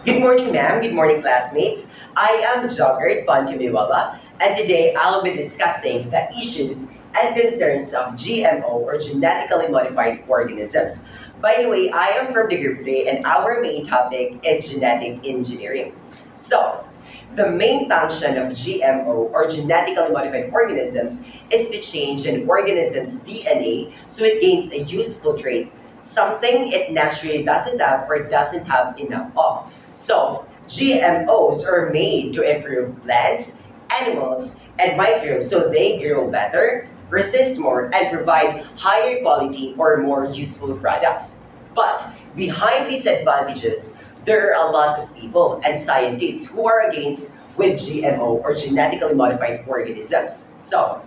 Good morning, ma'am. Good morning, classmates. I am Jogert Pontumiwala, and today I'll be discussing the issues and concerns of GMO or genetically modified organisms. By the way, I am from the group 3, and our main topic is genetic engineering. So, the main function of GMO or genetically modified organisms is to change an organism's DNA so it gains a useful trait, something it naturally doesn't have or doesn't have enough of. So, GMOs are made to improve plants, animals, and microbes so they grow better, resist more, and provide higher quality or more useful products. But behind these advantages, there are a lot of people and scientists who are against with GMO or genetically modified organisms. So,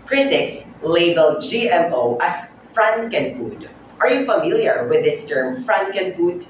critics label GMO as Frankenfood. Are you familiar with this term, Frankenfood?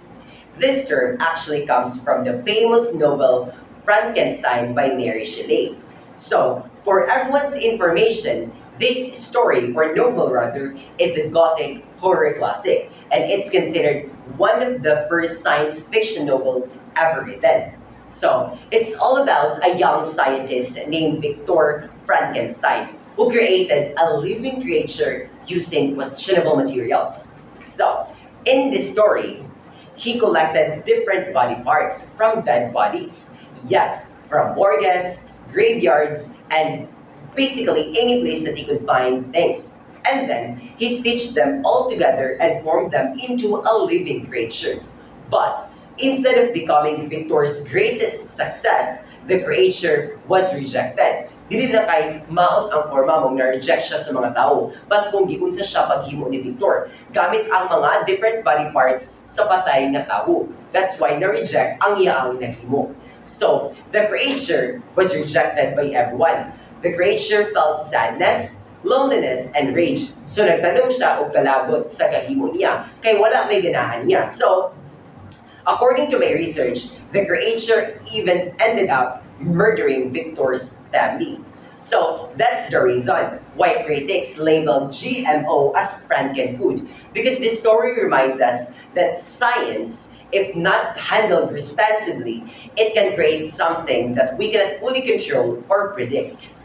This term actually comes from the famous novel Frankenstein by Mary Shelley. So, for everyone's information, this story, or novel rather, is a Gothic horror classic, and it's considered one of the first science fiction novel ever written. So, it's all about a young scientist named Victor Frankenstein who created a living creature using questionable materials. So, in this story, he collected different body parts from dead bodies. Yes, from morgues, graveyards, and basically any place that he could find things. And then he stitched them all together and formed them into a living creature. But instead of becoming Victor's greatest success, the creature was rejected. Dili na kay maot ang forma mong na-reject siya sa mga tao, but kung giunsa siya paghimo ni Victor, gamit ang mga different body parts sa patay na tao. That's why na-reject ang iyaang nahimo. So, the creature was rejected by everyone. The creature felt sadness, loneliness, and rage. So, nagtanong siya og kalabot sa kahimo niya, kay wala may ganahan niya. So, according to my research, the creature even ended up murdering Victor's family. So that's the reason why critics label GMO as Frankenfood, because this story reminds us that science, if not handled responsibly, it can create something that we cannot fully control or predict.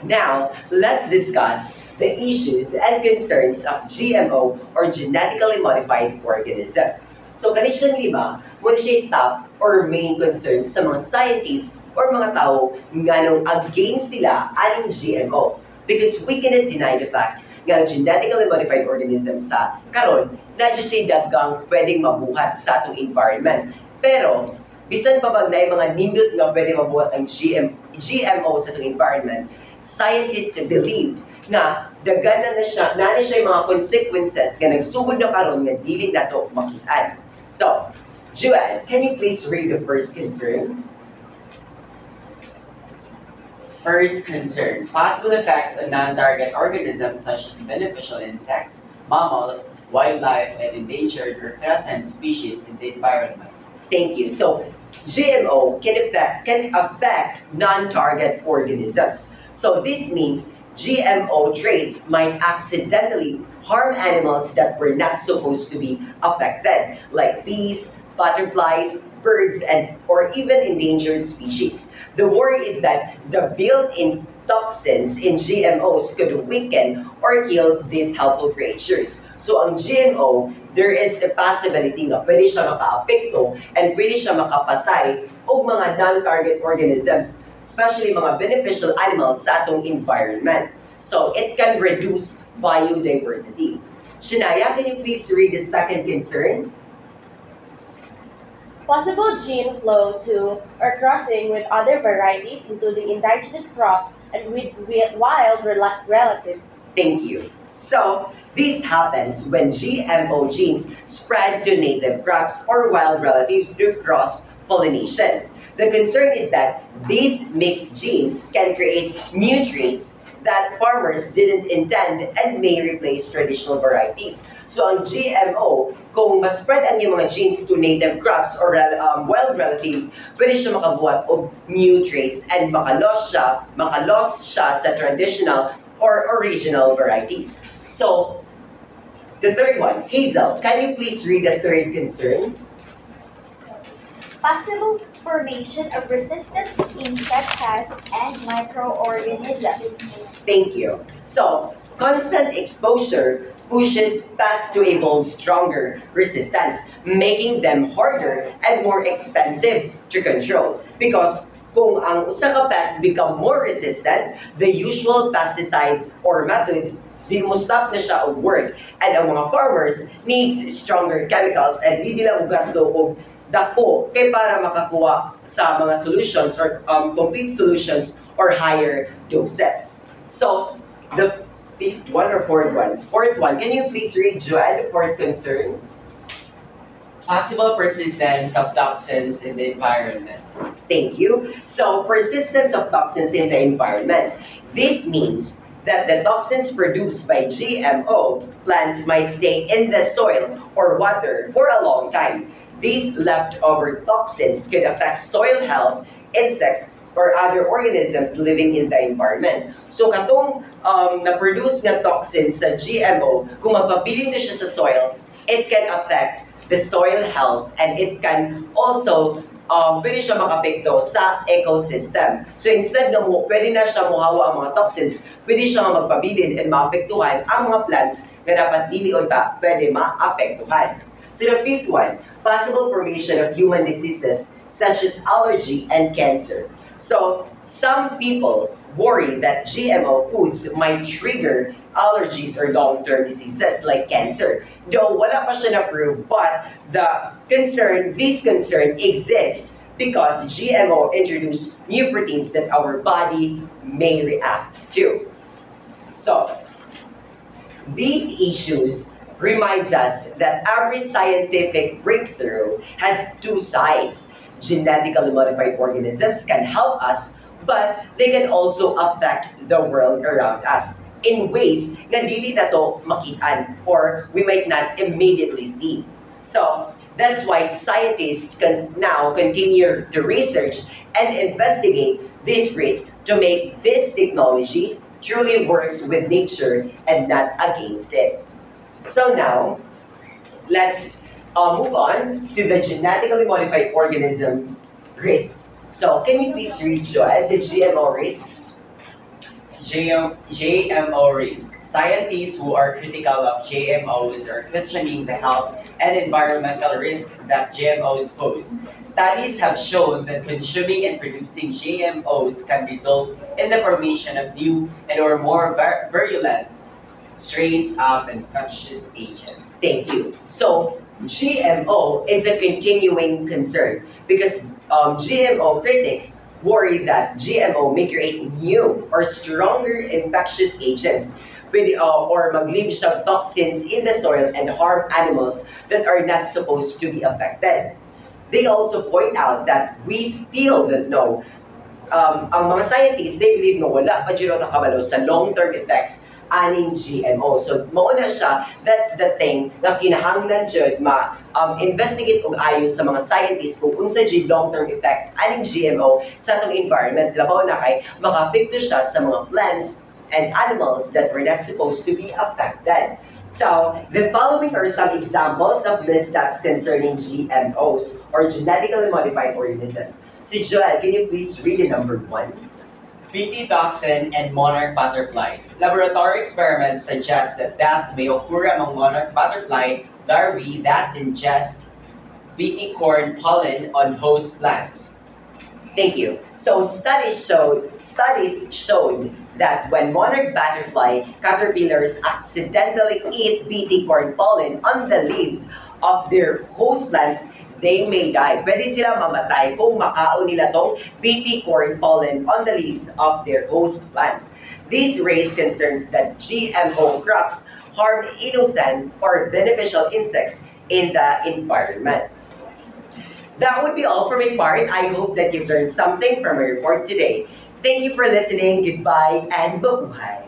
Now, let's discuss the issues and concerns of GMO or genetically modified organisms. So, ganit siyang lima, muna siya top or main concern sa mga scientists or mga tao nga nung against sila aning GMO. Because we cannot deny the fact nga ang genetically modified organisms sa karon na siya dagang pwedeng mabuhat sa atong environment. Pero, bisan pa bag na mga nindot nga pwedeng mabuhat ang GMO sa atong environment, scientists believed na dagana na siya yung mga consequences nga nagsugod na karon nga dili nato makitaan. So, Joanne, can you please read the first concern? First concern, possible effects on non-target organisms such as beneficial insects, mammals, wildlife, and endangered or threatened species in the environment. Thank you. So, GMO can affect non-target organisms. So, this means GMO traits might accidentally harm animals that were not supposed to be affected, like bees, butterflies, birds, and or even endangered species. The worry is that the built-in toxins in GMOs could weaken or kill these helpful creatures. So ang GMO, there is a possibility na pwede siya maka-apekto and pwede siya makapatay o mga non-target organisms, especially mga beneficial animals sa atong environment. So it can reduce biodiversity. Shania, can you please read the second concern? Possible gene flow to or crossing with other varieties, including indigenous crops and with wild relatives. Thank you. So, this happens when GMO genes spread to native crops or wild relatives through cross-pollination. The concern is that these mixed genes can create new traits that farmers didn't intend and may replace traditional varieties. So ang GMO, kung ma-spread ang yung mga genes to native crops or wild relatives, pwede siya makabuhat of new traits and makalos siya sa traditional or original varieties. So, the third one, Hazel, can you please read the third concern? Possible formation of resistant insect pests and microorganisms. Thank you. So, constant exposure pushes pests to evolve stronger resistance, making them harder and more expensive to control. Because kung ang usa ka pest become more resistant, the usual pesticides or methods di mo stop na siya og work. And ang mga farmers needs stronger chemicals and di nila mo gasto og dako kay para makakuha sa mga solutions or complete solutions or higher doses. So, the fifth one or fourth one? Fourth one, can you please read, Joanne, the fourth concern? Possible persistence of toxins in the environment. Thank you. So, persistence of toxins in the environment. This means that the toxins produced by GMO plants might stay in the soil or water for a long time. These leftover toxins could affect soil health, insects, or other organisms living in the environment. So katong na-produce nga toxins sa GMO, kung magpabilin na siya sa soil, it can affect the soil health and it can also pwede siya makapekto sa ecosystem. So instead na pwede na siya muhawa ang mga toxins, pwede siya magpabilin and maapektuhan ang mga plants na dapat dili unta pwede maapektuhan. So the fifth one, possible formation of human diseases such as allergy and cancer. So, some people worry that GMO foods might trigger allergies or long-term diseases like cancer. Though wala pa siya na-prove, but this concern exists because GMO introduce new proteins that our body may react to. So, these issues reminds us that every scientific breakthrough has two sides. Genetically modified organisms can help us, but they can also affect the world around us in ways na dili na to makitaan or we might not immediately see. So, that's why scientists can now continue to research and investigate these risks to make this technology truly works with nature and not against it. So now, let's move on to the genetically modified organisms risks. So, can you please read, Joel, the GMO risks? GMO risk. Scientists who are critical of GMOs are questioning the health and environmental risk that GMOs pose. Studies have shown that consuming and producing GMOs can result in the formation of new and or more virulent strains of infectious agents. Thank you. So, GMO is a continuing concern because GMO critics worry that GMO may create new or stronger infectious agents or mag-leave siya toxins in the soil and harm animals that are not supposed to be affected. They also point out that we still don't know. Ang mga scientists, they believe na wala pa dyan nakabalo sa long-term effects aning GMO. So, mauna siya, that's the thing na kinahanglan dyan investigate og ayo sa mga scientists kung unsa dyan long-term effect aning GMO sa atong environment. Labaw na kay makapekto siya sa mga plants and animals that were not supposed to be affected. So, the following are some examples of missteps concerning GMOs or genetically modified organisms. So, Joel, can you please read the number 1? Bt toxin and monarch butterflies. Laboratory experiments suggest that death may occur among monarch butterfly larvae that ingest Bt corn pollen on host plants. Thank you. So studies showed that when monarch butterfly caterpillars accidentally eat Bt corn pollen on the leaves of their host plants, they may die. Pwede sila mamatay kung makaon nila tong Bt corn pollen on the leaves of their host plants. This raised concerns that GMO crops harm innocent or beneficial insects in the environment. That would be all for my part. I hope that you've learned something from my report today. Thank you for listening. Goodbye and bye-bye.